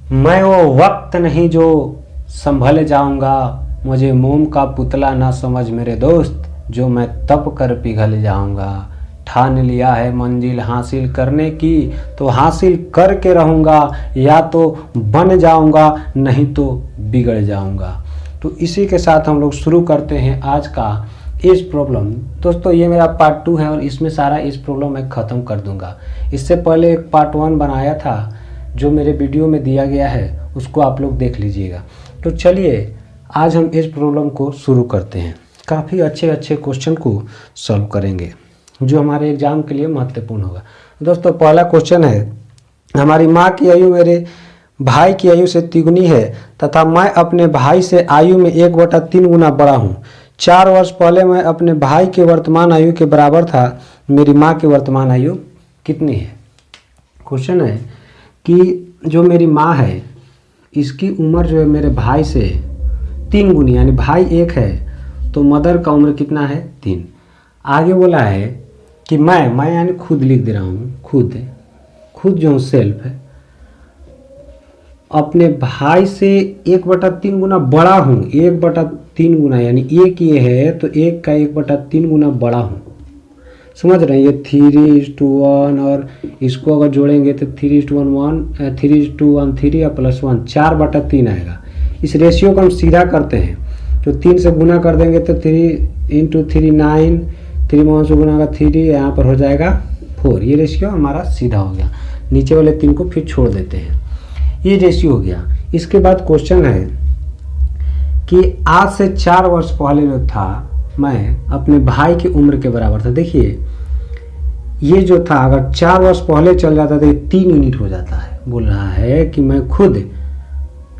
मैं वो वक्त नहीं जो संभल जाऊंगा, मुझे मोम का पुतला ना समझ मेरे दोस्त, जो मैं तप कर पिघल जाऊंगा। ठान लिया है मंजिल हासिल करने की, तो हासिल करके रहूंगा, या तो बन जाऊंगा नहीं तो बिगड़ जाऊंगा। तो इसी के साथ हम लोग शुरू करते हैं आज का इस प्रॉब्लम। दोस्तों ये मेरा पार्ट 2 है और इसमें सारा इस प्रॉब्लम मैं ख़त्म कर दूंगा। इससे पहले एक पार्ट 1 बनाया था जो मेरे वीडियो में दिया गया है, उसको आप लोग देख लीजिएगा। तो चलिए आज हम इस प्रॉब्लम को शुरू करते हैं। काफ़ी अच्छे क्वेश्चन को सॉल्व करेंगे जो हमारे एग्जाम के लिए महत्वपूर्ण होगा। दोस्तों पहला क्वेश्चन है, हमारी माँ की आयु मेरे भाई की आयु से तिगुनी है तथा मैं अपने भाई से आयु में 1/3 गुना बड़ा हूँ। 4 वर्ष पहले मैं अपने भाई के वर्तमान आयु के बराबर था। मेरी माँ की वर्तमान आयु कितनी है? क्वेश्चन है कि जो मेरी माँ है इसकी उम्र जो है मेरे भाई से 3 गुनी, यानी भाई 1 है तो मदर का उम्र कितना है? 3। आगे बोला है कि मैं यानी खुद लिख दे रहा हूँ, खुद जो सेल्फ है, अपने भाई से 1/3 गुना बड़ा हूँ। 1/3 गुना यानी 1 ये है तो 1 का 1/3 गुना बड़ा हूँ। समझ रहे हैं? ये 3:1 और इसको अगर जोड़ेंगे तो 3:1 3:1 और +1 4/3 आएगा। इस रेशियो को हम सीधा करते हैं तो 3 से गुना कर देंगे तो 3 × 3 9, 3 में 1 से गुना का 3, यहाँ पर हो जाएगा 4। ये रेशियो हमारा सीधा हो गया। नीचे वाले 3 को फिर छोड़ देते हैं, ये रेशियो हो गया। इसके बाद क्वेश्चन है कि आज से 4 वर्ष पहले जो था मैं अपने भाई की उम्र के बराबर था। देखिए ये जो था अगर 4 वर्ष पहले चल जाता तो ये 3 यूनिट हो जाता है। बोल रहा है कि मैं खुद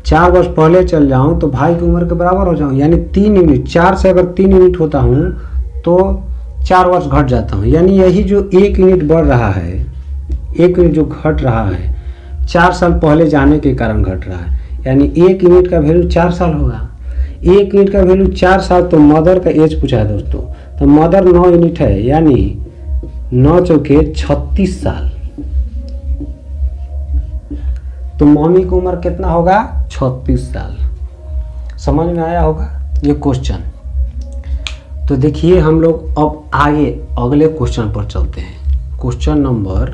4 वर्ष पहले चल जाऊं तो भाई की उम्र के बराबर हो जाऊं, यानी 3 यूनिट। 4 से अगर 3 यूनिट होता हूं तो 4 वर्ष घट जाता हूं, यानी यही जो 1 यूनिट बढ़ रहा है, 1 यूनिट जो घट रहा है 4 साल पहले जाने के कारण घट रहा है। यानी 1 यूनिट का वैल्यू 4 साल होगा। 1 यूनिट का वैल्यू 4 साल। तो मदर का एज पूछा है दोस्तों, तो मदर 9 यूनिट है, यानी 9 चौके 36 साल। तो मम्मी की उम्र कितना होगा? 36 साल। समझ में आया होगा ये क्वेश्चन। तो देखिए हम लोग अब आगे अगले क्वेश्चन पर चलते हैं। Question number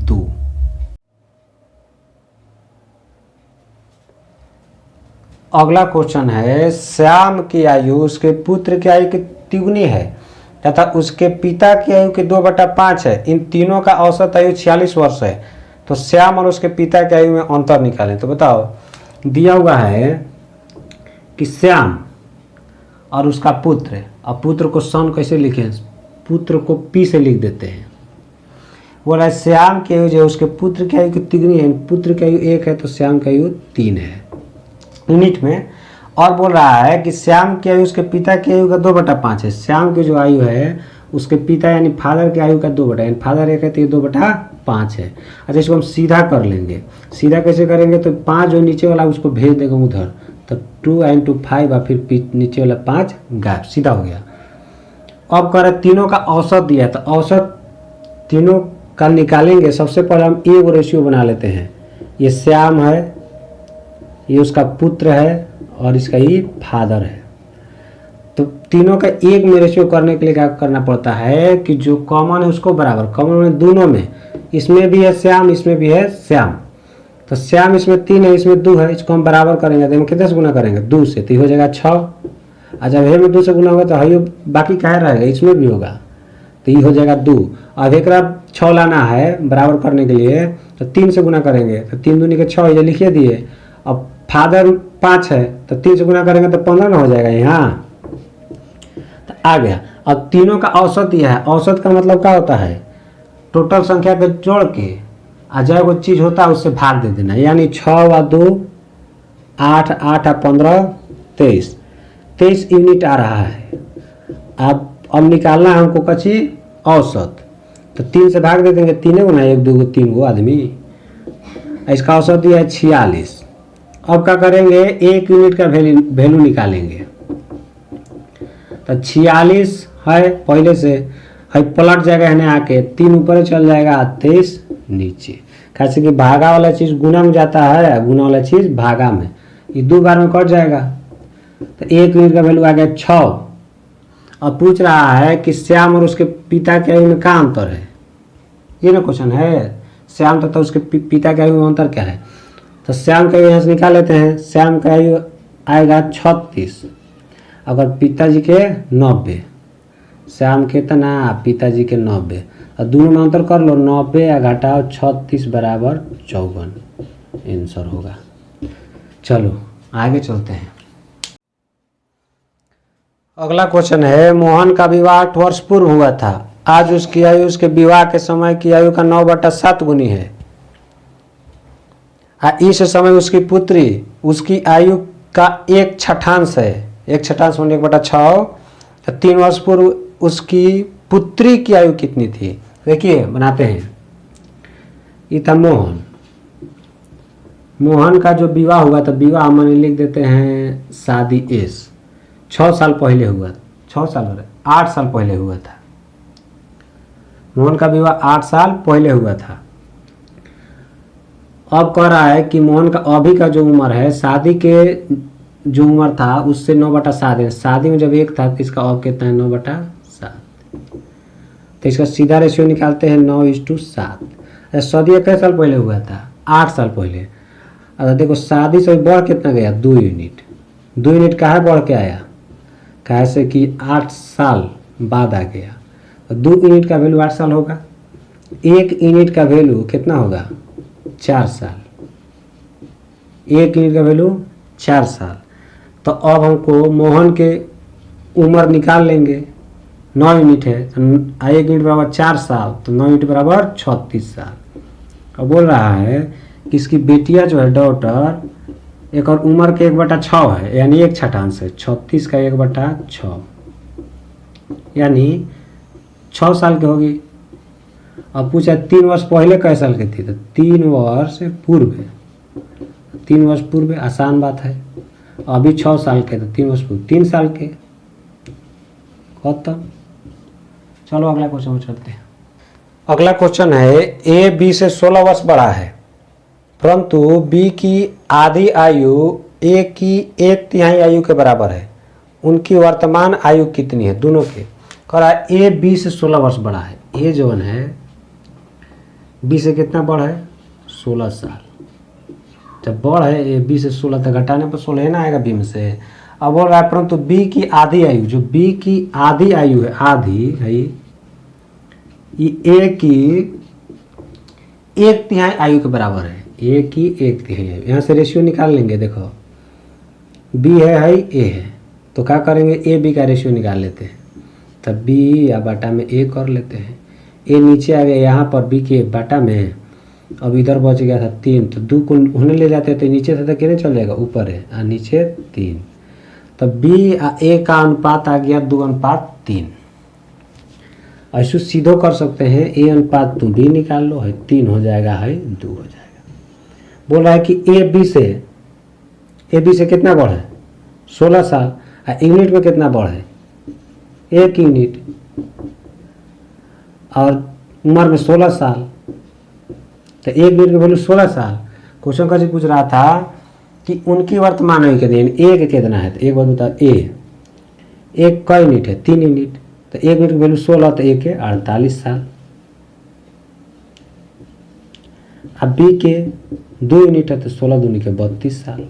2। अगला क्वेश्चन है, श्याम की आयु उसके पुत्र की आयु की तिगुनी है तथा उसके पिता की आयु के 2/5 है। इन तीनों का औसत आयु 46 वर्ष है। तो श्याम और उसके पिता की आयु में अंतर निकालें। तो बताओ, दिया हुआ है कि श्याम और उसका पुत्र, अब पुत्र को सन कैसे लिखें? पुत्र को पी से लिख देते हैं। बोला है श्याम की आयु जो उसके पुत्र की आयु की तिगुनी है। पुत्र की आयु 1 है तो श्याम की आयु 3 है यूनिट में। और बोल रहा है कि श्याम की आयु उसके पिता की आयु का 2/5 है। श्याम की जो आयु है उसके पिता यानी फादर की आयु का 2/, यानी फादर 1 है तो ये 2/5 है। अच्छा इसको हम सीधा कर लेंगे। सीधा कैसे करेंगे? तो 5 जो नीचे वाला उसको भेज देगा उधर, तो 2 × 5 और फिर नीचे वाला 5 गायब, सीधा हो गया। अब कह रहे तीनों का औसत दिया है, तो औसत तीनों का निकालेंगे। सबसे पहले हम एक रेशियो बना लेते हैं। ये श्याम है, ये उसका पुत्र है और इसका ये फादर है। तो तीनों का एक में रेशियो करने के लिए क्या करना पड़ता है कि जो कॉमन है उसको बराबर, कॉमन में दोनों में, इसमें भी है श्याम इसमें भी है श्याम। तो श्याम इसमें 3 है इसमें 2 है, इसको हम बराबर करेंगे तो हम कितने से गुना करेंगे? 2 से, तो हो जाएगा 6। और जब हे में 2 से गुना होगा तो हयो बाकी क्या रहेगा? इसमें भी होगा तो ये हो जाएगा 2। अब एक 6 लाना है बराबर करने के लिए तो 3 से गुना करेंगे तो 3 दूनी के 6, ये लिखिए दिए। अब फादर 5 है तो 3 से गुना करेंगे तो 15 ना हो जाएगा यहाँ, तो आ गया। अब तीनों का औसत दिया है। औसत का मतलब क्या होता है? टोटल संख्या को जोड़ के जो कोई चीज़ होता है उससे भाग दे देना, यानी 6 व 2 8, 8 और 15 23 यूनिट आ रहा है। अब निकालना है हमको कची औसत, तो 3 से भाग दे देंगे, 3 गुना 1 2 3 गो आदमी। इसका औसत दिया है 46। अब क्या करेंगे? 1 यूनिट का वैल्यू निकालेंगे। तो 46 है पहले से है, पलट जाएगा है आके 3 ऊपर चल जाएगा 23 नीचे। कैसे कि भागा वाला चीज़ गुना में जाता है, गुना वाला चीज़ भागा में, ये 2 बार में कट जाएगा। तो 1 यूनिट का वैल्यू आ गया 6। अब पूछ रहा है कि श्याम और उसके पिता के आयु में क्या अंतर है, ये ना क्वेश्चन है। श्याम तथा उसके पिता के आयु में अंतर क्या है, तो श्याम का आयु यहाँ से निकाल लेते हैं। श्याम का आयु आएगा 36, अगर पिताजी के 90, श्याम कितना, पिताजी के 90, और दोनों में अंतर कर लो, 90 या घटाओ 36 बराबर 54 आंसर होगा। चलो आगे चलते हैं। अगला क्वेश्चन है, मोहन का विवाह 8 वर्ष पूर्व हुआ था, आज उसकी आयु उसके विवाह के समय की आयु का 9/7 गुनी है। इस समय उसकी पुत्री उसकी आयु का 1/6 है, 1/6 माने 1/6। 3 वर्ष पूर्व उसकी पुत्री की आयु कितनी थी, देखिए बनाते हैं। ये था मोहन, मोहन का जो विवाह हुआ था, विवाह हम लिख देते हैं शादी एस, 6 साल पहले हुआ, 6 साल हो रहा, 8 साल पहले हुआ था। मोहन का विवाह 8 साल पहले हुआ था। अब कह रहा है कि मोहन का अभी का जो उम्र है, शादी के जो उम्र था उससे 9/7 है। शादी में जब 1 था तो इसका अब कितना है, 9/7। तो इसका सीधा रेशियो निकालते हैं 9:7। शादी कितने साल पहले हुआ था, 8 साल पहले। अगर देखो शादी से बढ़ कितना गया, 2 यूनिट। 2 यूनिट काहे बढ़ के आया, कैसे कि 8 साल बाद आ गया। 2 यूनिट का वैल्यू 8 साल होगा, 1 यूनिट का वैल्यू कितना होगा, 4 साल। 1 यूनिट का वैल्यू 4 साल। तो अब हमको मोहन के उम्र निकाल लेंगे, 9 यूनिट है तो 1 यूनिट बराबर 4 साल, तो 9 यूनिट बराबर 36 साल। अब बोल रहा है कि इसकी बेटियां जो है, डॉटर, एक और उम्र के 1/6 है, यानी 1/6 है, 36 का 1/6 यानी 6 साल की होगी। अब पूछा 3 वर्ष पहले कै साल की थी, तो 3 वर्ष पूर्व, 3 वर्ष पूर्व, आसान बात है। अभी 6 साल के, तो 3 वर्ष पूर्व 3 साल के, खत्म। चलो अगला क्वेश्चन में चलते हैं। अगला क्वेश्चन है, ए बी से 16 वर्ष बड़ा है, परंतु बी की आधी आयु ए की 1/3 आयु के बराबर है, उनकी वर्तमान आयु कितनी है, दोनों के। कह रहा है ए बी से 16 वर्ष बड़ा है, ए जो है बी से कितना बड़ा है, 16 साल। जब बड़ा है ए बी से 16, तो घटाने पर 16 ना आएगा बी में से। अब बोल रहा है परंतु बी की आधी आयु, जो बी की आधी आयु है, आधी है ये ए की 1/3 आयु के बराबर है, ए की 1/3 आयु। यहाँ से रेशियो निकाल लेंगे, देखो बी है ए है, तो क्या करेंगे, ए बी का रेशियो निकाल लेते हैं, तब बी या बाटा में ए कर लेते हैं। ए नीचे आ गया यहाँ पर बी के बाटा में, अब इधर बच गया था 3, तो 2 को होने ले जाते हैं, तो नीचे से तो कितने चल जाएगा, ऊपर है और नीचे 3, तो बी ए का अनुपात आ गया 2:3। ऐसे सीधो कर सकते हैं, ए अनुपात 2 बी निकाल लो, है 3 हो जाएगा, है 2 हो जाएगा। बोल रहा है कि ए बी से कितना बढ़ है, 16 साल, यूनिट में कितना बढ़ है, 1 यूनिट, और उम्र में 16 साल, तो 1 यूनिट की वैल्यू 16 साल। क्वेश्चन का पूछ रहा था कि उनकी वर्तमान आयु कितनी है, ए कितना है, तो एक बार बता, ए का यूनिट है 3 यूनिट, तो 1 यूनिट की वैल्यू 16, तो 1 के 48 साल। अब बी के 2 यूनिट है, तो 16 दूनी के 32 साल।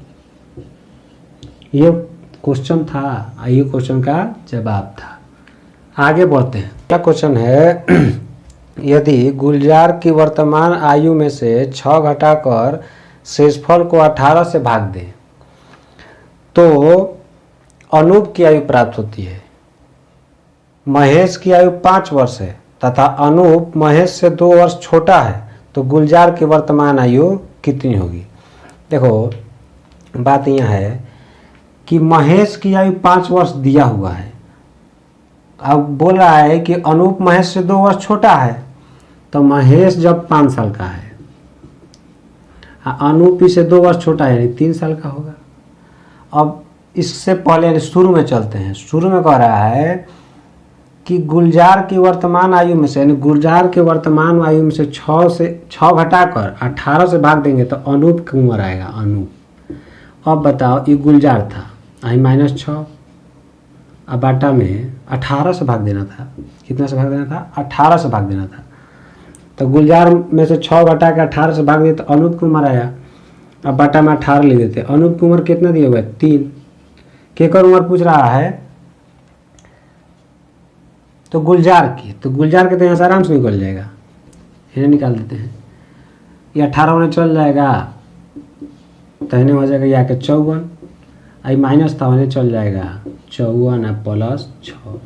ये क्वेश्चन था, ये क्वेश्चन का जवाब था। आगे बढ़ते हैं। अगला क्वेश्चन है, यदि गुलजार की वर्तमान आयु में से 6 घटाकर शेषफल को 18 से भाग दें तो अनूप की आयु प्राप्त होती है। महेश की आयु 5 वर्ष है तथा अनूप महेश से 2 वर्ष छोटा है, तो गुलजार की वर्तमान आयु कितनी होगी। देखो बात यह है कि महेश की आयु 5 वर्ष दिया हुआ है, अब बोल रहा है कि अनूप महेश से 2 वर्ष छोटा है, तो महेश जब 5 साल का है, अनूप से 2 वर्ष छोटा है, यानी 3 साल का होगा। अब इससे पहले शुरू में चलते हैं। शुरू में कह रहा है कि गुलजार की वर्तमान आयु में से, यानी गुलजार के वर्तमान आयु में से 6 घटाकर 18 से भाग देंगे तो अनूप की उम्र आएगा, अनूप। अब बताओ, ये गुलजार था, आई -6, अब बाटा में 18 से भाग देना था। कितना से भाग देना था? 18 से भाग देना था। तो गुलजार में से 6 घटा के 18 से भाग दिए तो अनूप की उम्र आया। अब बाटा में 18 ले देते। अनूप की उम्र कितना दिए हुए? 3। केकर उम्र पूछ रहा है? तो गुलजार की। तो गुलजार के तो यहाँ से आराम से निकल जाएगा, इन्हें निकाल देते हैं। ये 18 होने चल जाएगा तो इन्हें हो जाएगा या के 54, आई माइनस था होने चल जाएगा 54 प्लस 6,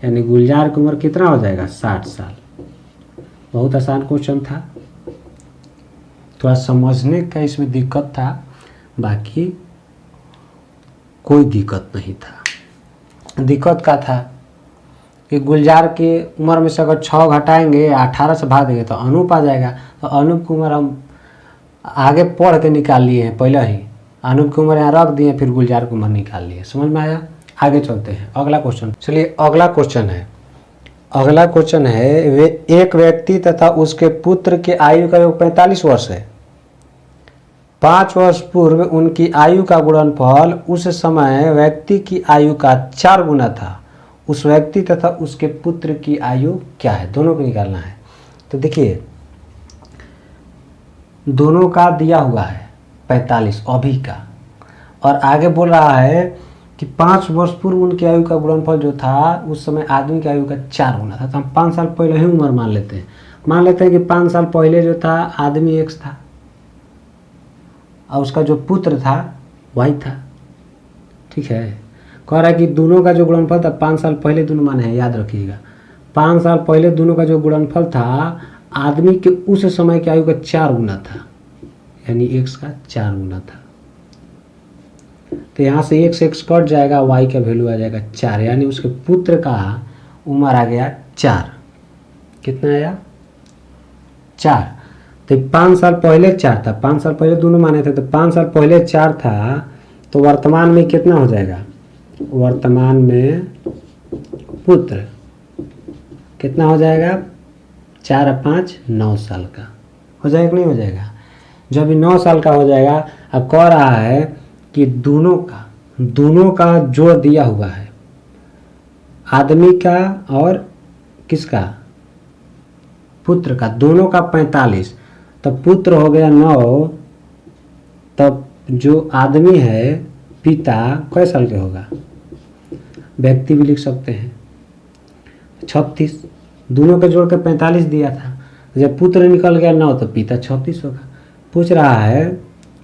यानी गुलजार की उम्र कितना हो जाएगा? 60 साल। बहुत आसान क्वेश्चन था, थोड़ा समझने का इसमें दिक्कत था, बाकी कोई दिक्कत नहीं था। दिक्कत का था कि गुलजार की उम्र में से अगर 6 घटाएंगे 18 से भाग देंगे तो अनूप आ जाएगा। तो अनूप की उम्र हम आगे पढ़ के निकाल लिए हैं पहले ही, अनूप की उम्र यहाँ रख दिए, फिर गुलजार की उम्र निकाल लिए। समझ में आया? आगे चलते हैं अगला क्वेश्चन। चलिए अगला क्वेश्चन है, वे एक व्यक्ति तथा उसके पुत्र के आयु का योग 45 वर्ष है। 5 वर्ष पूर्व उनकी आयु का गुणनफल उस समय व्यक्ति की आयु का 4 गुना था। उस व्यक्ति तथा उसके पुत्र की आयु क्या है? दोनों को निकालना है। तो देखिए, दोनों का दिया हुआ है 45 अभी का, और आगे बोल रहा है कि 5 वर्ष पूर्व उनकी आयु का गुणनफल जो था उस समय आदमी की आयु का 4 गुना था। तो हम 5 साल पहले ही उम्र मान लेते हैं कि 5 साल पहले जो था आदमी X था और उसका जो पुत्र था Y था। ठीक है, कह रहा है कि दोनों का जो गुणनफल था 5 साल पहले दोनों माने हैं, याद रखिएगा। 5 साल पहले दोनों का जो गुणनफल था आदमी के उस समय की आयु का 4 गुना था, यानी X का 4 गुना था। तो यहाँ से x कट जाएगा, y का वैल्यू आ जाएगा 4, यानी उसके पुत्र का उम्र आ गया 4। कितना आया? 4। तो 5 साल पहले 4 था, 5 साल पहले दोनों माने थे, तो 5 साल पहले 4 था, तो वर्तमान में कितना हो जाएगा? वर्तमान में पुत्र कितना हो जाएगा? 4 और 5 9 साल का हो जाएगा कि नहीं हो जाएगा? जब 9 साल का हो जाएगा, अब कह रहा है कि दोनों का जोड़ दिया हुआ है, आदमी का और किसका? पुत्र का, दोनों का 45। तब पुत्र हो गया 9, तब जो आदमी है पिता कै साल के होगा? व्यक्ति भी लिख सकते हैं 36। दोनों का जोड़ के 45 दिया था, जब पुत्र निकल गया 9 तो पिता 36 होगा। पूछ रहा है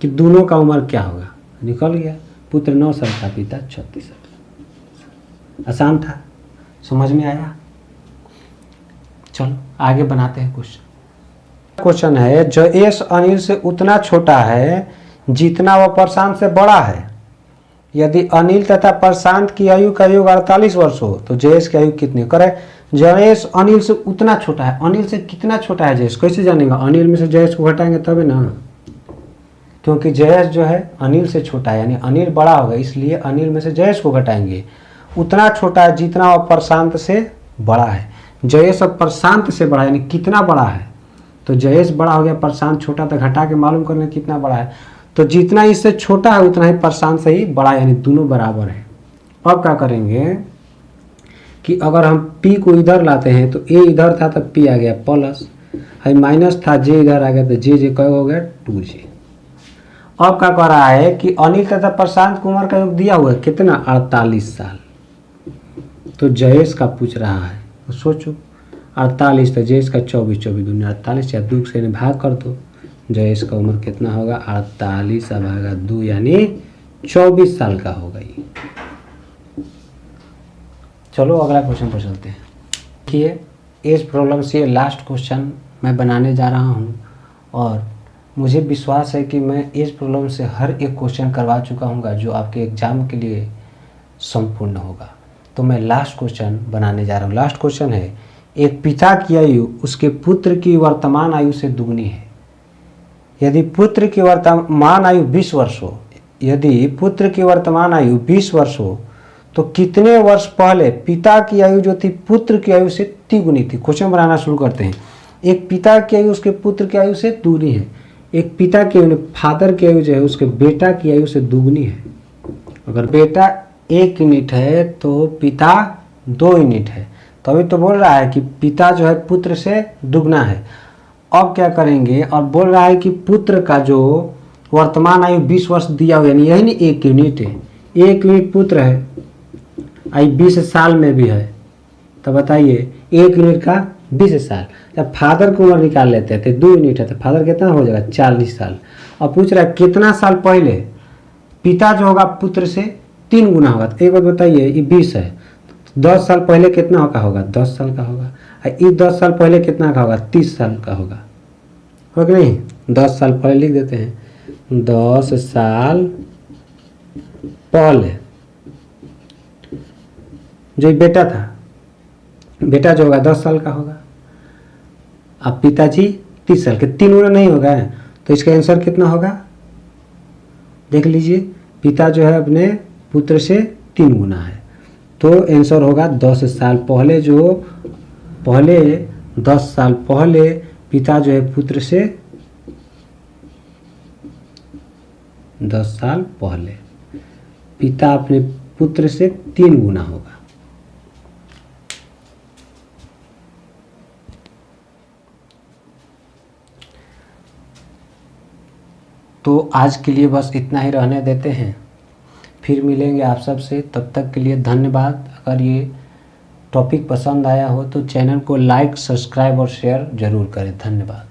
कि दोनों का उम्र क्या होगा? निकल गया, पुत्र 9 साल का, पिता 36 साल। आसान था, समझ में आया? चलो आगे बनाते हैं क्वेश्चन है, जयेश अनिल से उतना छोटा है जितना वह प्रशांत से बड़ा है। यदि अनिल तथा प्रशांत की आयु का योग 48 वर्ष हो तो जयेश की आयु कितनी? करे जयेश अनिल से उतना छोटा है, अनिल से कितना छोटा है जयेश? कैसे जानेगा? अनिल में से जयेश को घटाएंगे तभी ना, क्योंकि जयेश जो है अनिल से छोटा है, यानी अनिल बड़ा होगा, इसलिए अनिल में से जयेश को घटाएंगे। उतना छोटा है जितना वह प्रशांत से बड़ा है। जयेश अब प्रशांत से बड़ा है, यानी कितना बड़ा है? तो जयेश बड़ा हो गया, प्रशांत छोटा, तो घटा के मालूम करना कितना बड़ा है। तो जितना इससे छोटा है उतना ही प्रशांत से ही बड़ा है, यानी दोनों बराबर है। अब क्या करेंगे कि अगर हम P को इधर लाते हैं तो A इधर था तो P आ गया प्लस, है माइनस था, J इधर आ गया तो J क्या हो गया? 2J। अब क्या कह रहा है कि अनिल तथा प्रशांत की उम्र का योग दिया हुआ है कितना? 48 साल। तो जयेश का पूछ रहा है, तो सोचो 48 तो जयेश का 24, 24 दूनी 48, या 2 से भाग कर दो, जयेश का उम्र कितना होगा? 48 भागा 2 यानी 24 साल का होगा ये। चलो अगला क्वेश्चन पर चलते हैं। देखिए, इस प्रॉब्लम से लास्ट क्वेश्चन मैं बनाने जा रहा हूँ, और मुझे विश्वास है कि मैं इस प्रॉब्लम से हर एक क्वेश्चन करवा चुका हूँ जो आपके एग्जाम के लिए संपूर्ण होगा। तो मैं लास्ट क्वेश्चन बनाने जा रहा हूँ। लास्ट क्वेश्चन है, एक पिता की आयु उसके पुत्र की वर्तमान आयु से दुगनी है। यदि पुत्र की वर्तमान आयु 20 वर्ष हो, यदि पुत्र की वर्तमान आयु 20 वर्ष हो तो कितने वर्ष पहले पिता की आयु जो थी पुत्र की आयु से तिगुनी थी। क्वेश्चन बनाना शुरू करते हैं। एक पिता की आयु उसके पुत्र की आयु से दुगनी है, एक पिता की आयु फादर की आयु जो है उसके बेटा की आयु से दुगनी है। अगर बेटा 1 यूनिट है तो पिता 2 यूनिट है। तो अभी तो बोल रहा है कि पिता जो है पुत्र से दुगना है। अब क्या करेंगे, और बोल रहा है कि पुत्र का जो वर्तमान आयु 20 वर्ष दिया हुआ, यानी यही नहीं 1 यूनिट है, 1 यूनिट पुत्र है, आयु 20 साल में भी है। तो बताइए 1 यूनिट का 20 साल। जब फादर को उम्र निकाल लेते थे 2 यूनिट है तो फादर कितना हो जाएगा 40 साल। और पूछ रहा है कितना साल पहले पिता जो होगा पुत्र से 3 गुना होगा। तो एक बात बताइए, ये 20 है, 10 साल पहले कितना का होगा 10 साल का होगा। ये 10 साल पहले कितना का होगा 30 साल का होगा, हो कि नहीं। 10 साल पहले लिख देते हैं, 10 साल पहले जो बेटा था, बेटा जो होगा 10 साल का होगा। अब पिताजी 30 साल के, 3 गुना नहीं होगा, तो इसका आंसर कितना होगा देख लीजिए। पिता जो है अपने पुत्र से 3 गुना है, तो आंसर होगा 10 साल पहले। जो पहले 10 साल पहले पिता जो है पुत्र से 10 साल पहले पिता अपने पुत्र से 3 गुना होगा। तो आज के लिए बस इतना ही रहने देते हैं, फिर मिलेंगे आप सबसे। तब तक के लिए धन्यवाद। अगर ये टॉपिक पसंद आया हो तो चैनल को लाइक, सब्सक्राइब और शेयर जरूर करें। धन्यवाद।